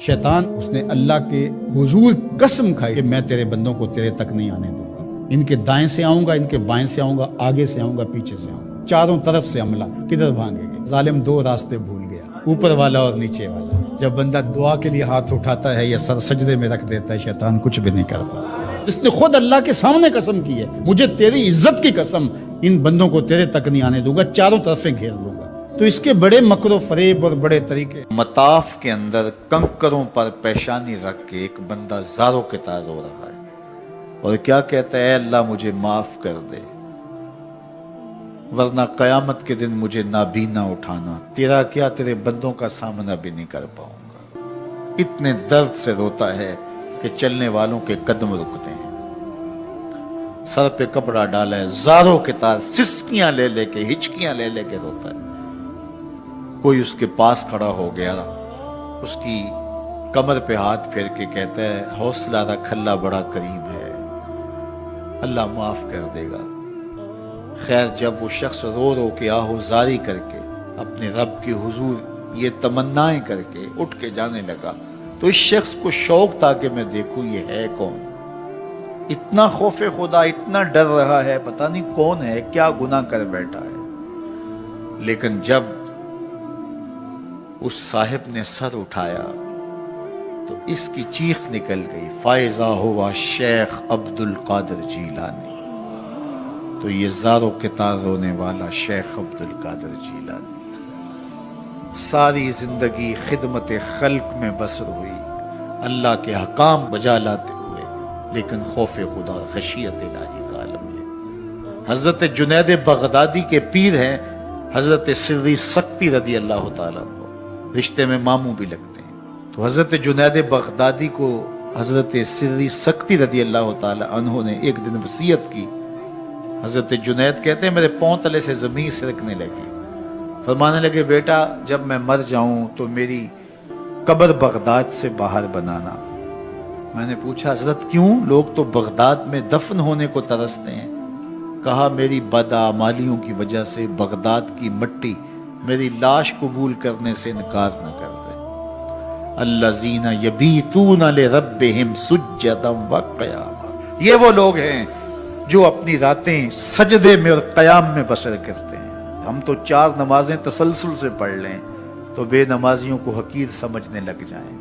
شیطان اس نے اللہ کے حضور قسم کھائی کہ میں تیرے بندوں کو تیرے تک نہیں آنے دوں گا، ان کے دائیں سے آؤں گا، ان کے بائیں سے آؤں گا، آگے سے آؤں گا، پیچھے سے آؤں گا، چاروں طرف سے حملہ۔ کدھر بھاگے گے؟ ظالم دو راستے بھول گیا، اوپر والا اور نیچے والا۔ جب بندہ دعا کے لیے ہاتھ اٹھاتا ہے یا سر سجدے میں رکھ دیتا ہے، شیطان کچھ بھی نہیں کرتا۔ اس نے خود اللہ کے سامنے قسم کی ہے، مجھے تیری عزت کی قسم، ان بندوں کو تیرے تک نہیں آنے دوں گا، چاروں طرفیں گھیر لوں گا۔ تو اس کے بڑے مکر و فریب اور بڑے طریقے۔ مطاف کے اندر کنکروں پر پیشانی رکھ کے ایک بندہ زاروں کے تار رو رہا ہے اور کیا کہتا ہے، اے اللہ مجھے معاف کر دے، ورنہ قیامت کے دن مجھے نابینا اٹھانا، تیرا کیا تیرے بندوں کا سامنا بھی نہیں کر پاؤں گا۔ اتنے درد سے روتا ہے کہ چلنے والوں کے قدم رکتے ہیں۔ سر پہ کپڑا ڈالا ہے، زاروں کے تار، سسکیاں لے لے کے، ہچکیاں لے لے کے روتا ہے۔ کوئی اس کے پاس کھڑا ہو گیا، اس کی کمر پہ ہاتھ پھیر کے کہتا ہے، حوصلہ رکھ، اللہ بڑا کریم ہے، اللہ معاف کر دے گا۔ خیر جب وہ شخص رو رو کے آہوزاری کر کے اپنے رب کے حضور یہ تمنائیں کر کے اٹھ کے جانے لگا، تو اس شخص کو شوق تھا کہ میں دیکھوں یہ ہے کون۔ اتنا خوف خدا، اتنا ڈر رہا ہے، پتہ نہیں کون ہے، کیا گناہ کر بیٹھا ہے۔ لیکن جب اس صاحب نے سر اٹھایا تو اس کی چیخ نکل گئی، فائزہ ہوا شیخ عبد القادر جیلانی۔ تو یہ زاروں کے تار رونے والا شیخ عبد القادر جیلانی، ساری زندگی خدمت خلق میں بسر ہوئی، اللہ کے حکام بجا لاتے ہوئے، لیکن خوف خدا، خشیت الہی کا عالم ہے۔ حضرت جنید بغدادی کے پیر ہیں حضرت سری سکتی رضی اللہ تعالیٰ عنہ، رشتے میں ماموں بھی لگتے ہیں۔ تو حضرت جنید بغدادی کو حضرت سری سکتی رضی اللہ تعالیٰ عنہ نے ایک دن وصیت کی۔ حضرت جنید کہتے ہیں میرے پاؤں تلے سے زمین سرکنے لگی، فرمانے لگے بیٹا جب میں مر جاؤں تو میری قبر بغداد سے باہر بنانا۔ میں نے پوچھا حضرت کیوں؟ لوگ تو بغداد میں دفن ہونے کو ترستے ہیں۔ کہا میری بدعمالیوں کی وجہ سے بغداد کی مٹی میری لاش قبول کرنے سے انکار نہ کر دے۔ الذین یبیتون لربہم سجدا وقیاما، یہ وہ لوگ ہیں جو اپنی راتیں سجدے میں اور قیام میں بسر کرتے ہیں۔ ہم تو 4 نمازیں تسلسل سے پڑھ لیں تو بے نمازیوں کو حقیر سمجھنے لگ جائیں،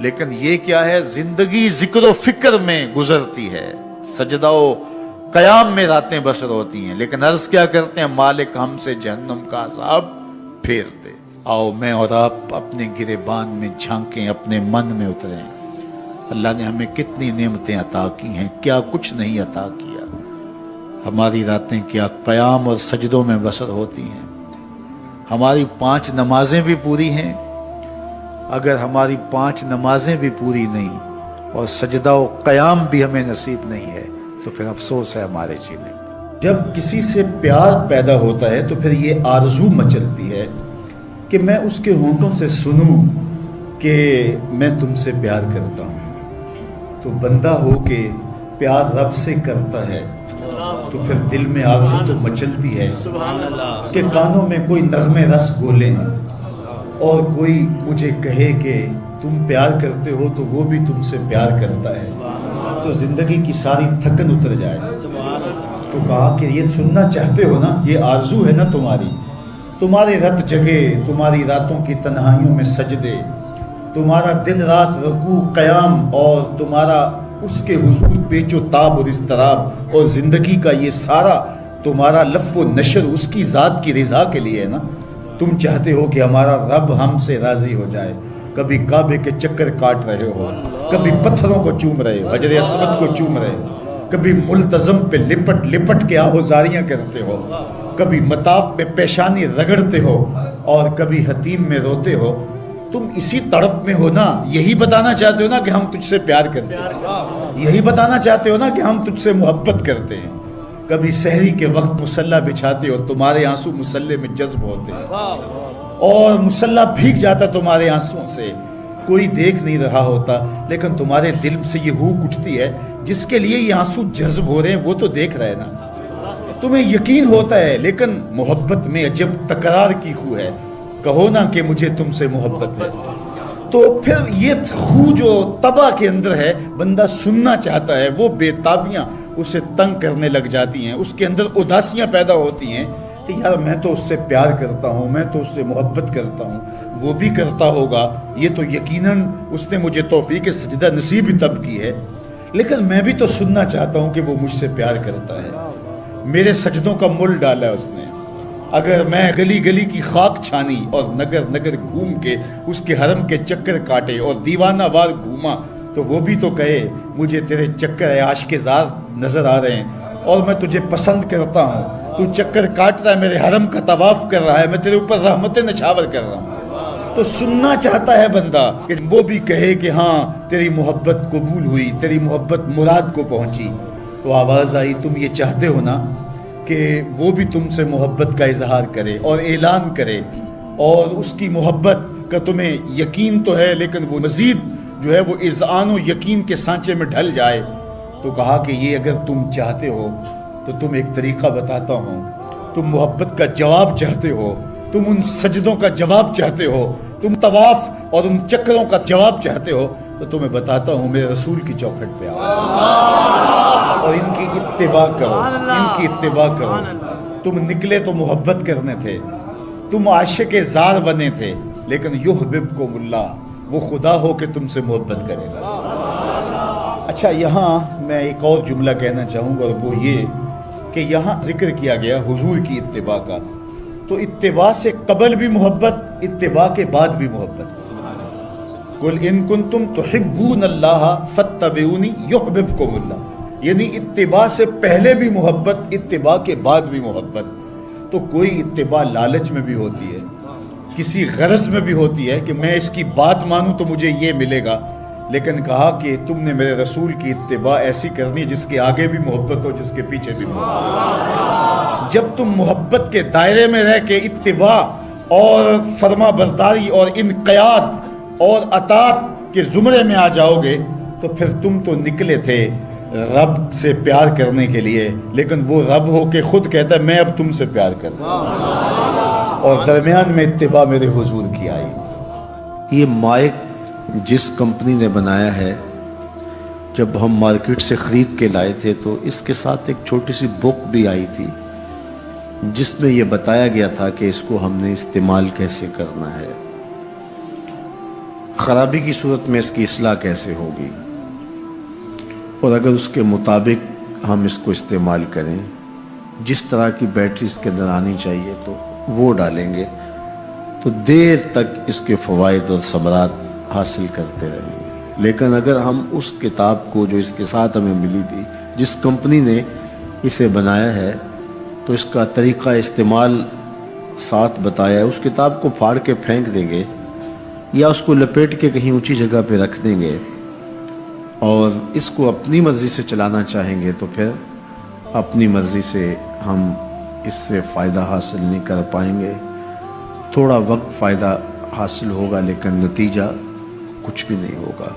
لیکن یہ کیا ہے، زندگی ذکر و فکر میں گزرتی ہے، سجدہ و قیام میں راتیں بسر ہوتی ہیں، لیکن عرض کیا کرتے ہیں، مالک ہم سے جہنم کا عذاب پھیر دے۔ آؤ میں اور آپ اپنے گریبان میں جھانکیں، اپنے من میں اتریں، اللہ نے ہمیں کتنی نعمتیں عطا کی ہیں، کیا کچھ نہیں عطا کیا۔ ہماری راتیں کیا قیام اور سجدوں میں بسر ہوتی ہیں۔ ہماری 5 نمازیں بھی پوری ہیں، اگر ہماری 5 نمازیں بھی پوری نہیں اور سجدہ و قیام بھی ہمیں نصیب نہیں ہے تو پھر افسوس ہے ہمارے جینے۔ جب کسی سے پیار پیدا ہوتا ہے تو پھر یہ آرزو مچلتی ہے کہ میں اس کے ہونٹوں سے سنوں کہ میں تم سے پیار کرتا ہوں۔ تو بندہ ہو کے پیار رب سے کرتا ہے تو پھر دل میں آرزو تو مچلتی ہے کہ کانوں میں کوئی نغم رس بولے اور کوئی مجھے کہے کہ تم پیار کرتے ہو تو وہ بھی تم سے پیار کرتا ہے، تو زندگی کی ساری تھکن اتر جائے۔ تو کہا کہ یہ سننا چاہتے ہو نا، یہ آرزو ہے نا تمہاری، تمہارے رت جگے، تمہاری راتوں کی تنہائیوں میں سجدے، تمہارا دن رات رکوع قیام اور تمہارا اس کے حضور پیچ و تاب اور اضطراب اور زندگی کا یہ سارا تمہارا لف و نشر اس کی ذات کی رضا کے لیے ہے نا۔ تم چاہتے ہو کہ ہمارا رب ہم سے راضی ہو جائے، کبھی کعبے کے چکر کاٹ رہے ہو، کبھی پتھروں کو چوم رہے ہو، حجر اسود کو چوم رہے ہو، کبھی ملتزم پہ لپٹ لپٹ کے آہوزاریاں کرتے ہو، کبھی مطاف پہ پیشانی رگڑتے ہو اور کبھی حتیم میں روتے ہو۔ تم اسی تڑپ میں ہو نا، یہی بتانا چاہتے ہو نا کہ ہم تجھ سے پیار کرتے ہیں، یہی بتانا چاہتے ہو نا کہ ہم تجھ سے محبت کرتے ہیں۔ کبھی سحری کے وقت مصلی بچھاتے ہو، تمہارے آنسو مصلی میں جذب ہوتے ہیں اور مصلی بھیگ جاتا تمہارے آنسوؤں سے، کوئی دیکھ نہیں رہا ہوتا، لیکن تمہارے دل سے یہ ہوک اٹھتی ہے جس کے لیے یہ آنسو جذب ہو رہے ہیں وہ تو دیکھ رہے نا۔ تمہیں یقین ہوتا ہے لیکن محبت میں عجب تکرار کی خو ہے، کہو نا کہ مجھے تم سے محبت ہے، تو پھر یہ خو جو طبع کے اندر ہے، بندہ سننا چاہتا ہے، وہ بےتابیاں اسے تنگ کرنے لگ جاتی ہیں، اس کے اندر اداسیاں پیدا ہوتی ہیں کہ یار میں تو اس سے پیار کرتا ہوں، میں تو اس سے محبت کرتا ہوں، وہ بھی کرتا ہوگا، یہ تو یقیناً اس نے مجھے توفیق سجدہ نصیب ہی تب کی ہے، لیکن میں بھی تو سننا چاہتا ہوں کہ وہ مجھ سے پیار کرتا ہے، میرے سجدوں کا مل ڈالا ہے اس نے۔ اگر میں گلی گلی کی خاک چھانی اور نگر نگر گھوم کے اس کے حرم کے چکر کاٹے اور دیوانہ وار گھوما تو وہ بھی تو کہے مجھے تیرے چکر عاشق زار نظر آ رہے ہیں اور میں تجھے پسند کرتا ہوں، تو چکر کاٹ رہا ہے، میرے حرم کا طواف کر رہا ہے، میں تیرے اوپر رحمتیں نچھاور کر رہا ہوں۔ تو سننا چاہتا ہے بندہ کہ وہ بھی کہے کہ ہاں تیری محبت قبول ہوئی، تیری محبت مراد کو پہنچی۔ تو آواز آئی تم یہ چاہتے ہو نا کہ وہ بھی تم سے محبت کا اظہار کرے اور اعلان کرے، اور اس کی محبت کا تمہیں یقین تو ہے لیکن وہ مزید جو ہے وہ اذعان و یقین کے سانچے میں ڈھل جائے۔ تو کہا کہ یہ اگر تم چاہتے ہو تو تم ایک طریقہ بتاتا ہوں، تم محبت کا جواب چاہتے ہو، تم ان سجدوں کا جواب چاہتے ہو، تم طواف اور ان چکروں کا جواب چاہتے ہو، تو تمہیں بتاتا ہوں میرے رسول کی چوکھٹ پہ آؤ اور ان کی اتباع کرو، ان کی اتباع کرو۔ تم نکلے تو محبت کرنے تھے، تم عاشق زار بنے تھے، لیکن یحببکم اللہ، وہ خدا ہو کہ تم سے محبت کرے گا۔ اچھا، یہاں میں ایک اور جملہ کہنا چاہوں گا، اور وہ یہ کہ یہاں ذکر کیا گیا حضور کی اتباع کا، تو اتباع سے قبل بھی محبت، اتباع کے بعد بھی محبت۔ قل ان کنتم تحبون اللہ فاتبعونی یحببکم اللہ، یعنی اتباع سے پہلے بھی محبت، اتباع کے بعد بھی محبت۔ تو کوئی اتباع لالچ میں بھی ہوتی ہے، کسی غرض میں بھی ہوتی ہے کہ میں اس کی بات مانوں تو مجھے یہ ملے گا، لیکن کہا کہ تم نے میرے رسول کی اتباع ایسی کرنی جس کے آگے بھی محبت ہو، جس کے پیچھے بھی محبت ہو۔ جب تم محبت کے دائرے میں رہ کے اتباع اور فرما برداری اور انقیاد اور اطاعت کے زمرے میں آ جاؤ گے تو پھر تم تو نکلے تھے رب سے پیار کرنے کے لیے، لیکن وہ رب ہو کے خود کہتا ہے میں اب تم سے پیار کرتا ہوں، اور درمیان میں اتباع میرے حضور کی آئی۔ یہ مائک جس کمپنی نے بنایا ہے، جب ہم مارکیٹ سے خرید کے لائے تھے تو اس کے ساتھ ایک چھوٹی سی بک بھی آئی تھی جس میں یہ بتایا گیا تھا کہ اس کو ہم نے استعمال کیسے کرنا ہے، خرابی کی صورت میں اس کی اصلاح کیسے ہوگی، اور اگر اس کے مطابق ہم اس کو استعمال کریں، جس طرح کی بیٹری اس کے اندر آنی چاہیے تو وہ ڈالیں گے تو دیر تک اس کے فوائد اور ثمرات حاصل کرتے رہیں گے۔ لیکن اگر ہم اس کتاب کو جو اس کے ساتھ ہمیں ملی تھی، جس کمپنی نے اسے بنایا ہے، تو اس کا طریقہ استعمال ساتھ بتایا ہے، اس کتاب کو پھاڑ کے پھینک دیں گے یا اس کو لپیٹ کے کہیں اونچی جگہ پہ رکھ دیں گے اور اس کو اپنی مرضی سے چلانا چاہیں گے تو پھر اپنی مرضی سے ہم اس سے فائدہ حاصل نہیں کر پائیں گے۔ تھوڑا وقت فائدہ حاصل ہوگا لیکن نتیجہ کچھ بھی نہیں ہوگا۔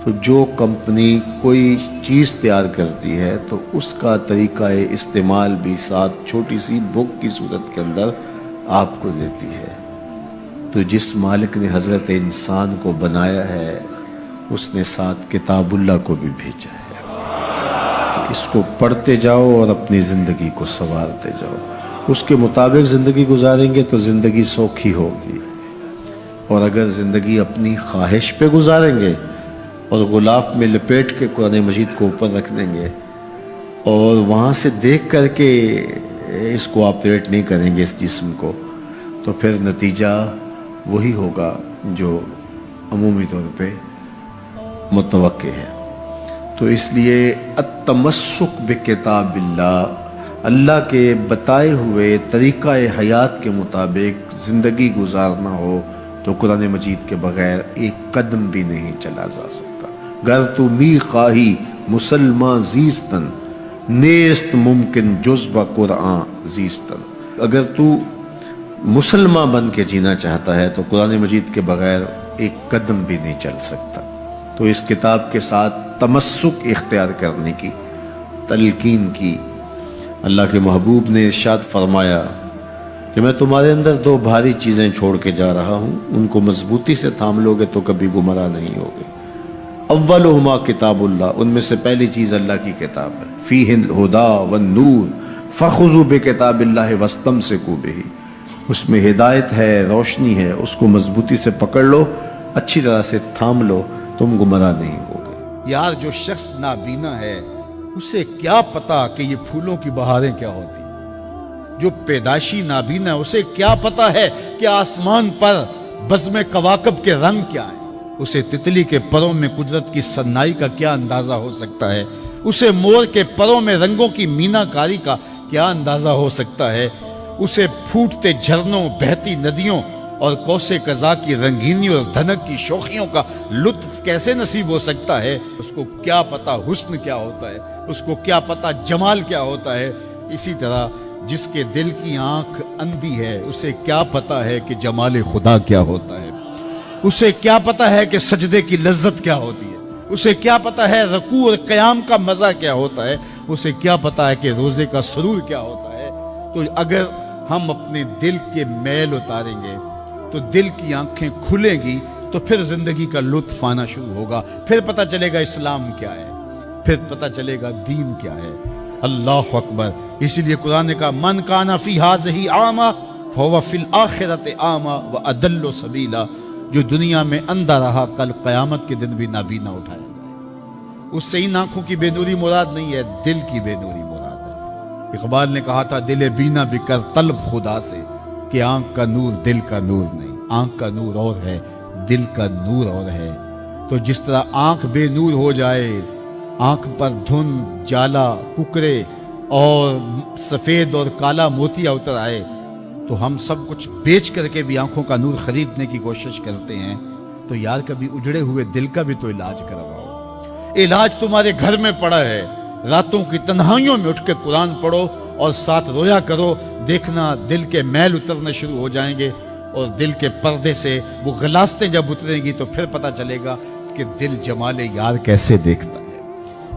تو جو کمپنی کوئی چیز تیار کرتی ہے تو اس کا طریقہ استعمال بھی ساتھ چھوٹی سی بک کی صورت کے اندر آپ کو دیتی ہے۔ تو جس مالک نے حضرت انسان کو بنایا ہے اس نے ساتھ کتاب اللہ کو بھی بھیجا ہے کہ اس کو پڑھتے جاؤ اور اپنی زندگی کو سنوارتے جاؤ، اس کے مطابق زندگی گزاریں گے تو زندگی سوکھی ہوگی، اور اگر زندگی اپنی خواہش پہ گزاریں گے اور غلاف میں لپیٹ کے قرآن مجید کو اوپر رکھ دیں گے اور وہاں سے دیکھ کر کے اس کو آپریٹ نہیں کریں گے اس جسم کو، تو پھر نتیجہ وہی ہوگا جو عمومی طور پہ متوقع ہے۔ تو اس لیے التمسک بکتاب اللہ، اللہ کے بتائے ہوئے طریقہ حیات کے مطابق زندگی گزارنا ہو تو قرآن مجید کے بغیر ایک قدم بھی نہیں چلا جا سکتا۔ گر تو می خواہی مسلمان زیستن، نیست ممکن جز با قرآن زیستن، اگر تو مسلمان بن کے جینا چاہتا ہے تو قرآن مجید کے بغیر ایک قدم بھی نہیں چل سکتا۔ تو اس کتاب کے ساتھ تمسک اختیار کرنے کی تلقین کی۔ اللہ کے محبوب نے ارشاد فرمایا کہ میں تمہارے اندر دو بھاری چیزیں چھوڑ کے جا رہا ہوں، ان کو مضبوطی سے تھام لو گے تو کبھی گمراہ نہیں ہوگے۔ اولہما کتاب اللہ، ان میں سے پہلی چیز اللہ کی کتاب ہے، فیہ الہدی والنور فخذوا بکتاب اللہ واستمسکوا بہ، اس میں ہدایت ہے، روشنی ہے، اس کو مضبوطی سے پکڑ لو، اچھی طرح سے تھام لو، تم گمراہ نہیں ہوگے۔ یار جو شخص نابینا ہے اسے کیا پتا کہ یہ پھولوں کی بہاریں کیا ہوتی، جو پیدائشی نابینا ہے اسے کیا پتا ہے کہ آسمان پر بزم کواکب کے رنگ کیا ہیں، اسے تتلی کے پروں میں قدرت کی سنائی کا کیا اندازہ ہو سکتا ہے، اسے مور کے پروں میں رنگوں کی مینا کاری کا کیا اندازہ ہو سکتا ہے، اسے پھوٹتے جھرنوں، بہتی ندیوں اور کوسے قضا کی رنگینی اور دھنک کی شوخیوں کا لطف کیسے نصیب ہو سکتا ہے، اس کو کیا پتا حسن کیا ہوتا ہے، اس کو کیا پتا جمال کیا ہوتا ہے۔ اسی طرح جس کے دل کی آنکھ اندھی ہے اسے کیا پتا ہے کہ جمال خدا کیا ہوتا ہے، اسے کیا پتا ہے کہ سجدے کی لذت کیا ہوتی ہے، اسے کیا پتا ہے رکوع اور قیام کا مزہ کیا ہوتا ہے، اسے کیا پتا ہے کہ روزے کا سرور کیا ہوتا ہے۔ تو اگر ہم اپنے دل کے میل اتاریں گے تو دل کی آنکھیں کھلیں گی تو پھر زندگی کا لطف آنا شروع ہوگا، پھر پتہ چلے گا اسلام کیا ہے، پھر پتہ چلے گا دین کیا ہے۔ اللہ اکبر۔ اسی لیے قرآن نے کہا من کان فی ہذہ اعمی فہو فی الآخرۃ اعمی واضل سبیلا، جو دنیا میں اندھا رہا کل قیامت کے دن بھی نابینا اٹھایا جائے۔ اس سے ان آنکھوں کی بے نوری مراد نہیں ہے، دل کی بے نوری مراد ہے۔ اقبال نے کہا تھا دل بینا بھی کر طلب خدا سے، کہ آنکھ کا نور دل کا نور نہیں، آنکھ کا نور اور ہے، دل کا نور اور ہے۔ تو جس طرح آنکھ بے نور ہو جائے، آنکھ پر دھند، جالا، ککرے اور سفید اور کالا موتیا اتر آئے، تو ہم سب کچھ بیچ کر کے بھی آنکھوں کا نور خریدنے کی کوشش کرتے ہیں۔ تو یار کبھی اجڑے ہوئے دل کا بھی تو علاج کرواؤ۔ علاج تمہارے گھر میں پڑا ہے، راتوں کی تنہائیوں میں اٹھ کے قرآن پڑھو اور ساتھ رویا کرو، دیکھنا دل کے میل اترنے شروع ہو جائیں گے، اور دل کے پردے سے وہ غلاستیں جب اتریں گی تو پھر پتہ چلے گا کہ دل جمال یار کیسے دیکھتا ہے،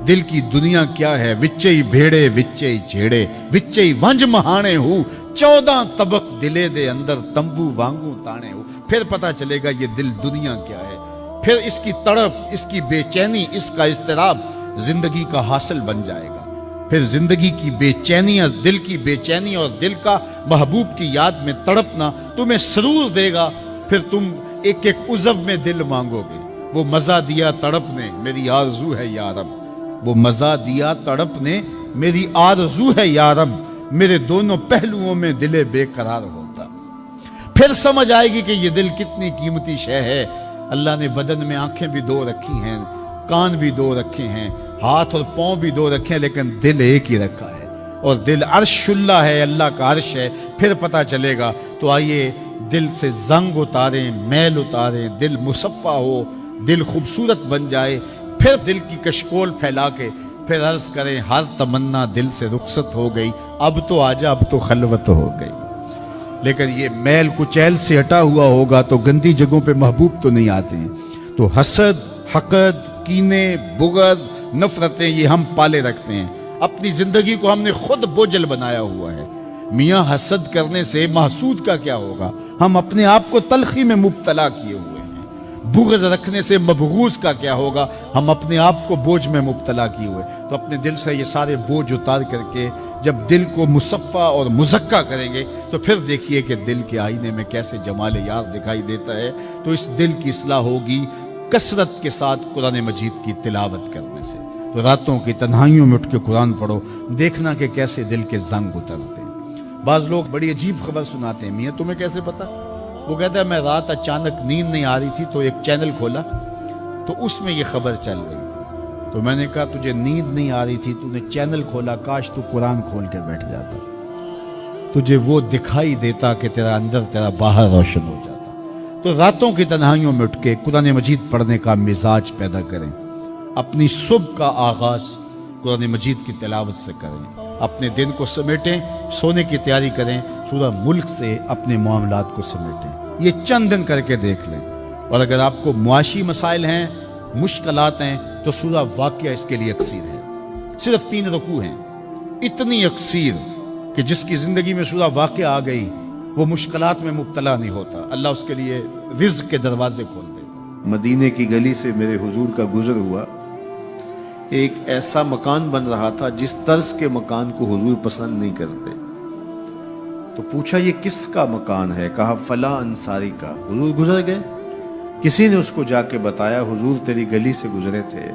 دل کی دنیا کیا ہے۔ وچے ہی بھیڑے وچے ہی جھیڑے وچے ہی ونج مہانے ہو، 14 طبق دلے دے اندر تمبو وانگو تانے ہو، پھر پتہ چلے گا یہ دل دنیا کیا ہے، پھر اس کی تڑپ، اس کی بے چینی، اس کا اضطراب زندگی کا حاصل بن جائے گا۔ پھر زندگی کی بے چینیاں، دل کی بے چینی اور دل کا محبوب کی یاد میں تڑپنا تمہیں سرور دے گا، پھر تم ایک ایک عضو میں دل مانگو گے۔ وہ مزہ دیا تڑپ نے میری آرزو ہے یا رب، وہ مزہ دیا تڑپ نے میری آرزو ہے یا رب، میرے دونوں پہلوؤں میں دل بے قرار ہوتا۔ پھر سمجھ آئے گی کہ یہ دل کتنی قیمتی شے ہے۔ اللہ نے بدن میں آنکھیں بھی دو رکھی ہیں، کان بھی دو رکھے ہیں، ہاتھ اور پاؤں بھی دو رکھے ہیں، لیکن دل ایک ہی رکھا ہے، اور دل عرش اللہ ہے، اللہ کا عرش ہے۔ پھر پتہ چلے گا۔ تو آئیے دل سے زنگ اتاریں، میل اتاریں، دل مصفا ہو، دل خوبصورت بن جائے، پھر دل کی کشکول پھیلا کے پھر عرض کریں ہر تمنا دل سے رخصت ہو گئی، اب تو آجا، اب تو خلوت ہو گئی۔ لیکن یہ میل کچیل سے ہٹا ہوا ہوگا تو گندی جگہوں پہ محبوب تو نہیں آتے ہیں۔ تو حسد، حقد، کینے، بغض، نفرتیں یہ ہم پالے رکھتے ہیں، اپنی زندگی کو ہم نے خود بوجھل بنایا ہوا ہے۔ میاں حسد کرنے سے محسود کا کیا ہوگا؟ ہم اپنے آپ کو تلخی میں مبتلا کیے ہوئے ہیں۔ بغض رکھنے سے مبغوض کا کیا ہوگا؟ ہم اپنے آپ کو بوجھ میں مبتلا کیے ہوئے۔ تو اپنے دل سے یہ سارے بوجھ اتار کر کے جب دل کو مصفا اور مزکا کریں گے تو پھر دیکھیے کہ دل کے آئینے میں کیسے جمال یار دکھائی دیتا ہے۔ تو اس دل کی اصلاح ہوگی کثرت کے ساتھ قرآن مجید کی تلاوت کرنے سے۔ تو راتوں کی تنہائیوں میں اٹھ کے قرآن پڑھو، دیکھنا کہ کیسے دل کے زنگ اترتے ہیں۔ بعض لوگ بڑی عجیب خبر سناتے ہیں، میاں تمہیں کیسے پتا؟ وہ کہتا ہے میں رات اچانک نیند نہیں آ رہی تھی تو ایک چینل کھولا تو اس میں یہ خبر چل رہی تھی، تو میں نے کہا تجھے نیند نہیں آ رہی تھی، تو نے چینل کھولا، کاش تو قرآن کھول کے بیٹھ جاتا، تجھے وہ دکھائی دیتا کہ تیرا اندر تیرا باہر روشن ہو جاتا۔ تو راتوں کی تنہائیوں میں اٹھ کے قرآن مجید پڑھنے کا مزاج پیدا کریں، اپنی صبح کا آغاز قرآن مجید کی تلاوت سے کریں، اپنے دن کو سمیٹیں، سونے کی تیاری کریں، سورہ ملک سے اپنے معاملات کو سمیٹیں۔ یہ چند دن کر کے دیکھ لیں۔ اور اگر آپ کو معاشی مسائل ہیں، مشکلات ہیں، تو سورہ واقعہ اس کے لیے یکسیر ہے۔ صرف 3 رکوع ہیں، اتنی یکسیر کہ جس کی زندگی میں سورہ واقعہ آ گئی وہ مشکلات میں مبتلا نہیں ہوتا، اللہ اس کے لیے رزق کے دروازے کھول دے۔ مدینے کی گلی سے میرے حضور کا گزر ہوا، ایک ایسا مکان بن رہا تھا جس طرز کے مکان کو حضور پسند نہیں کرتے، تو پوچھا یہ کس کا مکان ہے؟ کہا فلاں انصاری کا۔ حضور گزر گئے، کسی نے اس کو جا کے بتایا حضور تیری گلی سے گزرے تھے،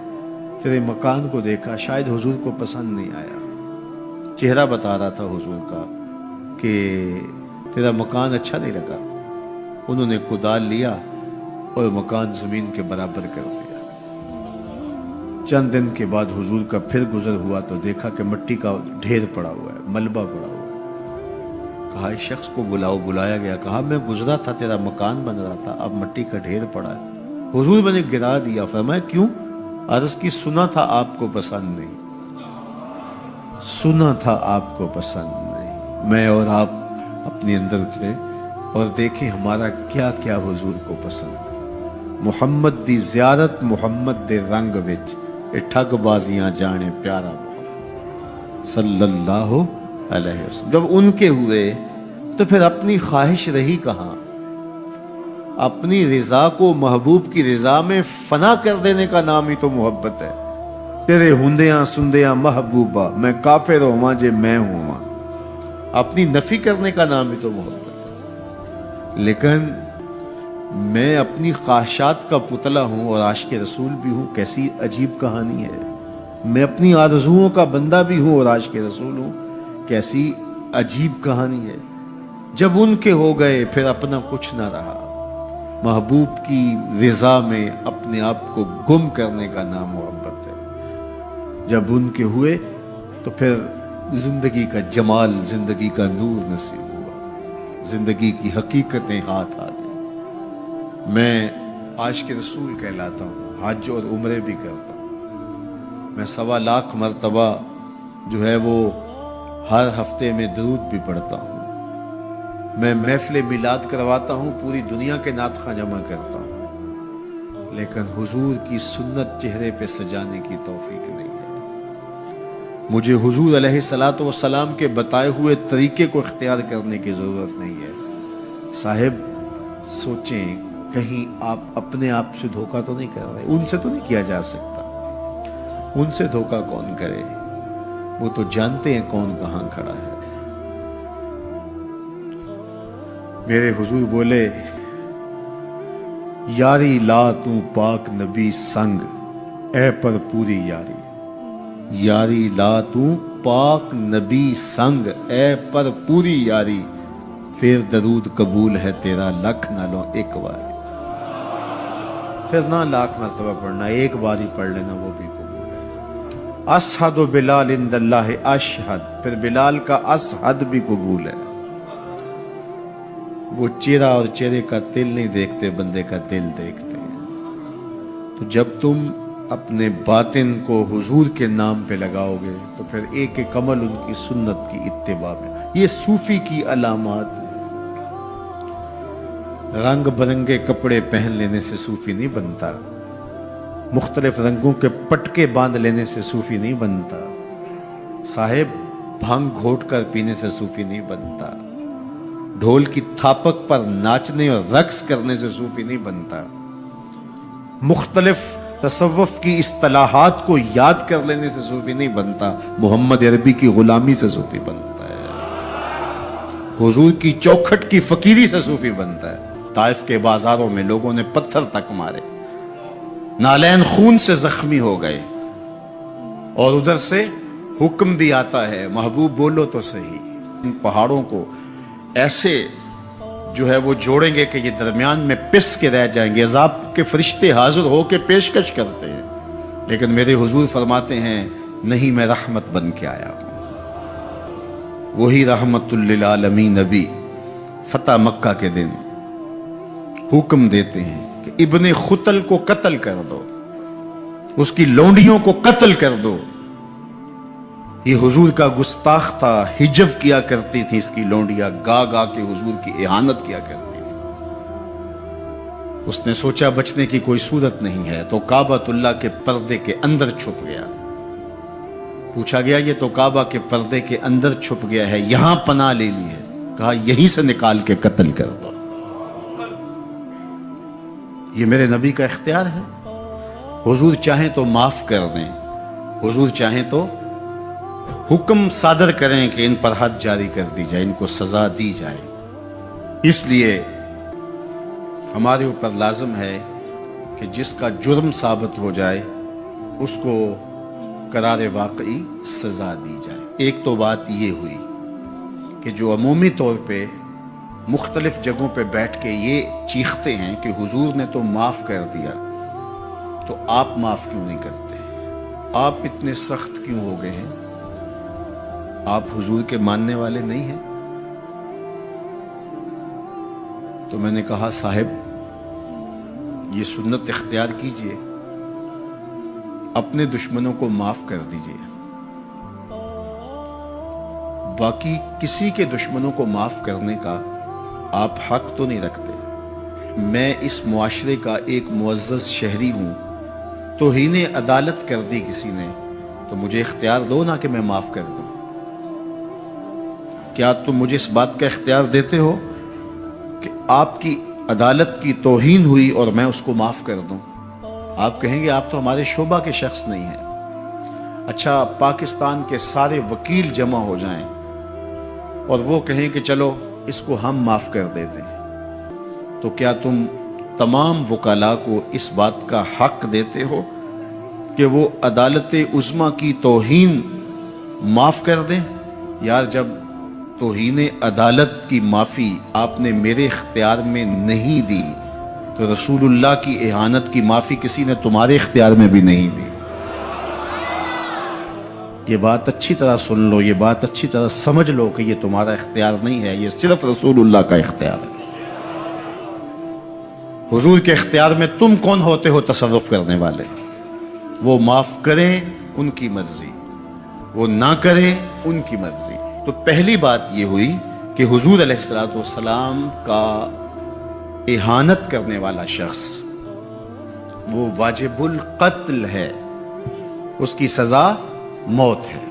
تیرے مکان کو دیکھا، شاید حضور کو پسند نہیں آیا۔ چہرہ بتا رہا تھا حضور کا کہ تیرا مکان اچھا نہیں لگا۔ انہوں نے کدال لیا اور مکان زمین کے برابر کر دیا۔ چند دن کے بعد حضور کا پھر گزر ہوا تو دیکھا کہ مٹی کا ڈھیر پڑا ہوا ہے، ملبہ پڑا ہوا ہے۔ کہا اس شخص کو بلاؤ، بلایا گیا، کہا میں گزرا تھا، تیرا مکان بن رہا تھا، اب مٹی کا ڈھیر پڑا ہے۔ حضور نے گرا دیا۔ فرمایا کیوں؟ عرض کی سنا تھا آپ کو پسند نہیں، سنا تھا آپ کو پسند نہیں۔ میں اور آپ اپنے اندر اترے اور دیکھیں ہمارا کیا کیا حضور کو پسند ہے۔ محمد دی زیارت محمد دے رنگ وچ اے ٹھگ بازیاں جانے پیارا محمد صلی اللہ علیہ وسلم۔ جب ان کے ہوئے تو پھر اپنی خواہش رہی کہاں؟ اپنی رضا کو محبوب کی رضا میں فنا کر دینے کا نام ہی تو محبت ہے۔ تیرے ہندیاں سندیاں محبوبہ، میں کافر ہواں جے میں ہواں، اپنی نفی کرنے کا نام ہی تو محبت ہے۔ لیکن میں اپنی خواہشات کا پتلا ہوں اور عاشق رسول بھی ہوں، کیسی عجیب کہانی ہے۔ میں اپنی آرزوؤں کا بندہ بھی ہوں اور عاشق رسول ہوں، کیسی عجیب کہانی ہے۔ جب ان کے ہو گئے پھر اپنا کچھ نہ رہا۔ محبوب کی رضا میں اپنے آپ کو گم کرنے کا نام محبت ہے۔ جب ان کے ہوئے تو پھر زندگی کا جمال، زندگی کا نور نصیب ہوا، زندگی کی حقیقتیں ہاتھ آ گئی۔ میں عاشق رسول کہلاتا ہوں، حج اور عمرے بھی کرتا ہوں۔ میں 1.25 لاکھ مرتبہ جو ہے وہ ہر ہفتے میں درود بھی پڑھتا ہوں۔ میں محفل میلاد کرواتا ہوں، پوری دنیا کے نعت خواں جمع کرتا ہوں، لیکن حضور کی سنت چہرے پہ سجانے کی توفیق نہیں ہے۔ مجھے حضور علیہ الصلوۃ والسلام کے بتائے ہوئے طریقے کو اختیار کرنے کی ضرورت نہیں ہے۔ صاحب سوچیں، کہیں آپ اپنے آپ سے دھوکہ تو نہیں کر رہے؟ ان سے تو نہیں کیا جا سکتا۔ ان سے دھوکہ کون کرے؟ وہ تو جانتے ہیں کون کہاں کھڑا ہے۔ میرے حضور بولے یاری لا تو پاک نبی سنگ، اے پر پوری یاری، یاری لا تو پاک نبی سنگ، اے پر پوری یاری، پھر درود قبول ہے تیرا لکھ نہ لو ایک بار۔ پھر نہ لاکھ مرتبہ پڑھنا، ایک بار ہی پڑھ لینا وہ بھی قبول ہے۔ اشہد بلال عند اللہ اشہد، پھر بلال کا اشہد بھی قبول ہے۔ وہ چہرہ اور چہرے کا دل نہیں دیکھتے، بندے کا دل دیکھتے ہیں۔ تو جب تم اپنے باطن کو حضور کے نام پہ لگاؤ گے تو پھر ایک ایک عمل ان کی سنت کی اتباع میں۔ یہ صوفی کی علامات ہیں۔ رنگ برنگے کپڑے پہن لینے سے صوفی نہیں بنتا، مختلف رنگوں کے پٹکے باندھ لینے سے صوفی نہیں بنتا، صاحب بھنگ گھوٹ کر پینے سے صوفی نہیں بنتا، ڈھول کی تھاپک پر ناچنے اور رقص کرنے سے صوفی نہیں بنتا، مختلف تصوف کی اصطلاحات کو یاد کر لینے سے صوفی نہیں بنتا، محمد عربی کی غلامی سے صوفی بنتا ہے، حضور کی چوکھٹ کی فقیری سے صوفی بنتا ہے۔ طائف کے بازاروں میں لوگوں نے پتھر تک مارے، نالین خون سے زخمی ہو گئے، اور ادھر سے حکم بھی آتا ہے محبوب بولو تو صحیح۔ ان پہاڑوں کو ایسے جو ہے وہ جوڑیں گے کہ یہ درمیان میں پس کے رہ جائیں گے، عذاب کے فرشتے حاضر ہو کے پیشکش کرتے ہیں، لیکن میرے حضور فرماتے ہیں نہیں، میں رحمت بن کے آیا ہوں۔ وہی رحمت للعالمین نبی فتح مکہ کے دن حکم دیتے ہیں کہ ابن خطل کو قتل کر دو، اس کی لونڈیوں کو قتل کر دو۔ یہ حضور کا گستاخ تھا، ہجب کیا کرتی تھی اس کی لونڈیاں، گا گا کے حضور کی اہانت کیا کرتی تھی۔ اس نے سوچا بچنے کی کوئی صورت نہیں ہے تو کعبۃ اللہ کے پردے کے اندر چھپ گیا۔ پوچھا گیا یہ تو کعبہ کے پردے کے اندر چھپ گیا ہے، یہاں پناہ لے لی ہے؟ کہا یہیں سے نکال کے قتل کر دو. یہ میرے نبی کا اختیار ہے. حضور چاہیں تو معاف کر دیں, حضور چاہیں تو حکم صادر کریں کہ ان پر حد جاری کر دی جائے, ان کو سزا دی جائے. اس لیے ہمارے اوپر لازم ہے کہ جس کا جرم ثابت ہو جائے اس کو قرار واقعی سزا دی جائے. ایک تو بات یہ ہوئی کہ جو عمومی طور پہ مختلف جگہوں پہ بیٹھ کے یہ چیختے ہیں کہ حضور نے تو معاف کر دیا, تو آپ معاف کیوں نہیں کرتے؟ آپ اتنے سخت کیوں ہو گئے ہیں؟ آپ حضور کے ماننے والے نہیں ہیں؟ تو میں نے کہا صاحب یہ سنت اختیار کیجئے, اپنے دشمنوں کو معاف کر دیجئے, باقی کسی کے دشمنوں کو معاف کرنے کا آپ حق تو نہیں رکھتے. میں اس معاشرے کا ایک معزز شہری ہوں, توہین عدالت کر دی کسی نے تو مجھے اختیار دو نا کہ میں معاف کر دوں. کیا تم مجھے اس بات کا اختیار دیتے ہو کہ آپ کی عدالت کی توہین ہوئی اور میں اس کو معاف کر دوں؟ آپ کہیں گے آپ تو ہمارے شعبہ کے شخص نہیں ہیں. اچھا پاکستان کے سارے وکیل جمع ہو جائیں اور وہ کہیں کہ چلو اس کو ہم معاف کر دیتے ہیں, تو کیا تم تمام وکلاء کو اس بات کا حق دیتے ہو کہ وہ عدالت عظمیٰ کی توہین معاف کر دیں؟ یار جب توہین عدالت کی معافی آپ نے میرے اختیار میں نہیں دی تو رسول اللہ کی اہانت کی معافی کسی نے تمہارے اختیار میں بھی نہیں دی. یہ بات اچھی طرح سن لو, یہ بات اچھی طرح سمجھ لو کہ یہ تمہارا اختیار نہیں ہے, یہ صرف رسول اللہ کا اختیار ہے. حضور کے اختیار میں تم کون ہوتے ہو تصرف کرنے والے؟ وہ معاف کریں ان کی مرضی, وہ نہ کریں ان کی مرضی. تو پہلی بات یہ ہوئی کہ حضور علیہ السلام کا اہانت کرنے والا شخص وہ واجب القتل ہے, اس کی سزا موت ہے.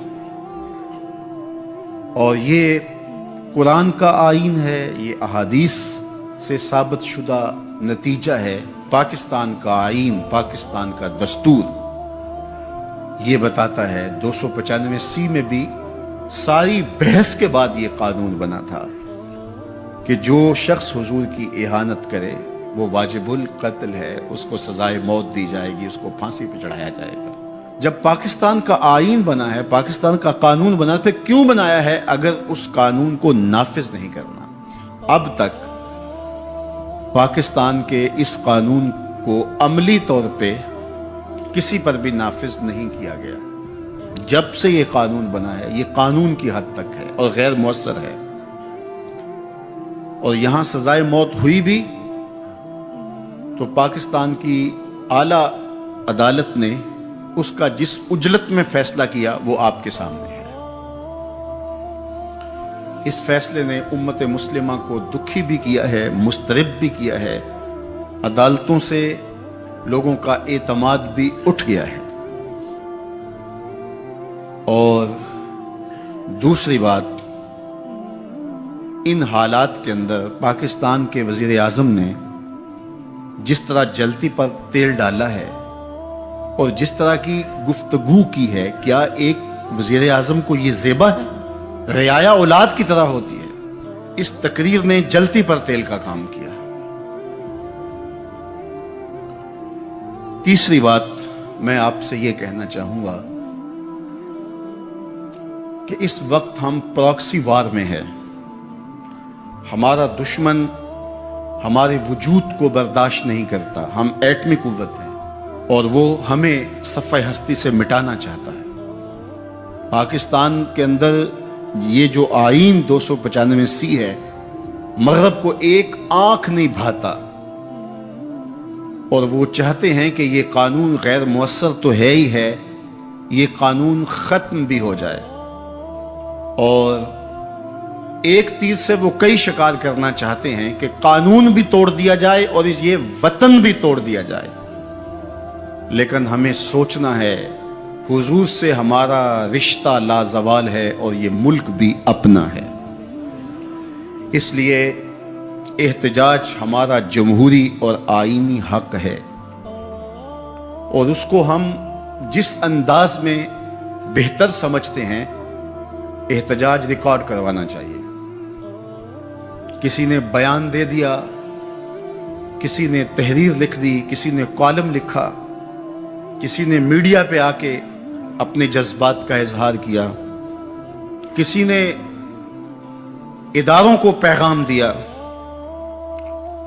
اور یہ قرآن کا آئین ہے, یہ احادیث سے ثابت شدہ نتیجہ ہے. پاکستان کا آئین, پاکستان کا دستور یہ بتاتا ہے, 295C میں بھی ساری بحث کے بعد یہ قانون بنا تھا کہ جو شخص حضور کی اہانت کرے وہ واجب القتل ہے, اس کو سزائے موت دی جائے گی, اس کو پھانسی پہ چڑھایا جائے گا. جب پاکستان کا آئین بنا ہے, پاکستان کا قانون بنا, پھر کیوں بنایا ہے اگر اس قانون کو نافذ نہیں کرنا؟ اب تک پاکستان کے اس قانون کو عملی طور پہ کسی پر بھی نافذ نہیں کیا گیا. جب سے یہ قانون بنا ہے یہ قانون کی حد تک ہے اور غیر مؤثر ہے. اور یہاں سزائے موت ہوئی بھی تو پاکستان کی اعلیٰ عدالت نے اس کا جس اجلت میں فیصلہ کیا وہ آپ کے سامنے ہے. اس فیصلے نے امت مسلمہ کو دکھی بھی کیا ہے, مضطرب بھی کیا ہے, عدالتوں سے لوگوں کا اعتماد بھی اٹھ گیا ہے. اور دوسری بات, ان حالات کے اندر پاکستان کے وزیر اعظم نے جس طرح جلتی پر تیل ڈالا ہے اور جس طرح کی گفتگو کی ہے, کیا ایک وزیر اعظم کو یہ زیبا ہے؟ رعایا اولاد کی طرح ہوتی ہے. اس تقریر نے جلتی پر تیل کا کام کیا. تیسری بات میں آپ سے یہ کہنا چاہوں گا کہ اس وقت ہم پراکسی وار میں ہیں. ہمارا دشمن ہمارے وجود کو برداشت نہیں کرتا. ہم ایٹمی قوت ہیں اور وہ ہمیں صفحہ ہستی سے مٹانا چاہتا ہے. پاکستان کے اندر یہ جو آئین 295C ہے, مغرب کو ایک آنکھ نہیں بھاتا اور وہ چاہتے ہیں کہ یہ قانون غیر مؤثر تو ہے ہی ہے, یہ قانون ختم بھی ہو جائے. اور ایک تیر سے وہ کئی شکار کرنا چاہتے ہیں کہ قانون بھی توڑ دیا جائے اور یہ وطن بھی توڑ دیا جائے. لیکن ہمیں سوچنا ہے حضور سے ہمارا رشتہ لازوال ہے اور یہ ملک بھی اپنا ہے. اس لیے احتجاج ہمارا جمہوری اور آئینی حق ہے، اور اس کو ہم جس انداز میں بہتر سمجھتے ہیں احتجاج ریکارڈ کروانا چاہیے۔ کسی نے بیان دے دیا، کسی نے تحریر لکھ دی، کسی نے کالم لکھا، کسی نے میڈیا پہ آ کے اپنے جذبات کا اظہار کیا، کسی نے اداروں کو پیغام دیا،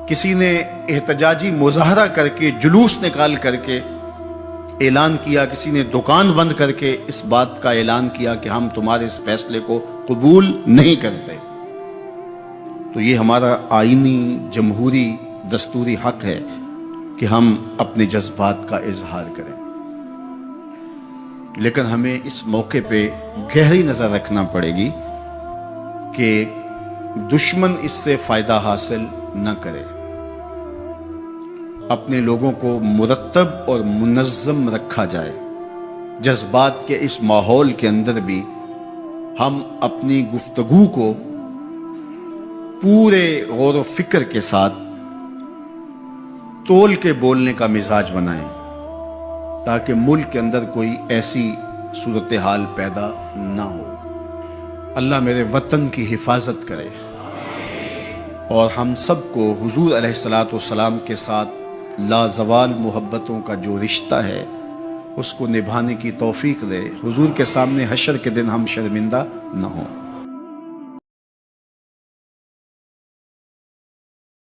کسی نے احتجاجی مظاہرہ کر کے جلوس نکال کر کے اعلان کیا، کسی نے دکان بند کر کے اس بات کا اعلان کیا کہ ہم تمہارے اس فیصلے کو قبول نہیں کرتے۔ تو یہ ہمارا آئینی جمہوری دستوری حق ہے کہ ہم اپنے جذبات کا اظہار کریں، لیکن ہمیں اس موقع پہ گہری نظر رکھنا پڑے گی کہ دشمن اس سے فائدہ حاصل نہ کرے۔ اپنے لوگوں کو مرتب اور منظم رکھا جائے۔ جذبات کے اس ماحول کے اندر بھی ہم اپنی گفتگو کو پورے غور و فکر کے ساتھ تول کے بولنے کا مزاج بنائیں، تاکہ ملک کے اندر کوئی ایسی صورتحال پیدا نہ ہو۔ اللہ میرے وطن کی حفاظت کرے اور ہم سب کو حضور علیہ الصلوۃ والسلام کے ساتھ لازوال محبتوں کا جو رشتہ ہے اس کو نبھانے کی توفیق دے، حضور کے سامنے حشر کے دن ہم شرمندہ نہ ہوں۔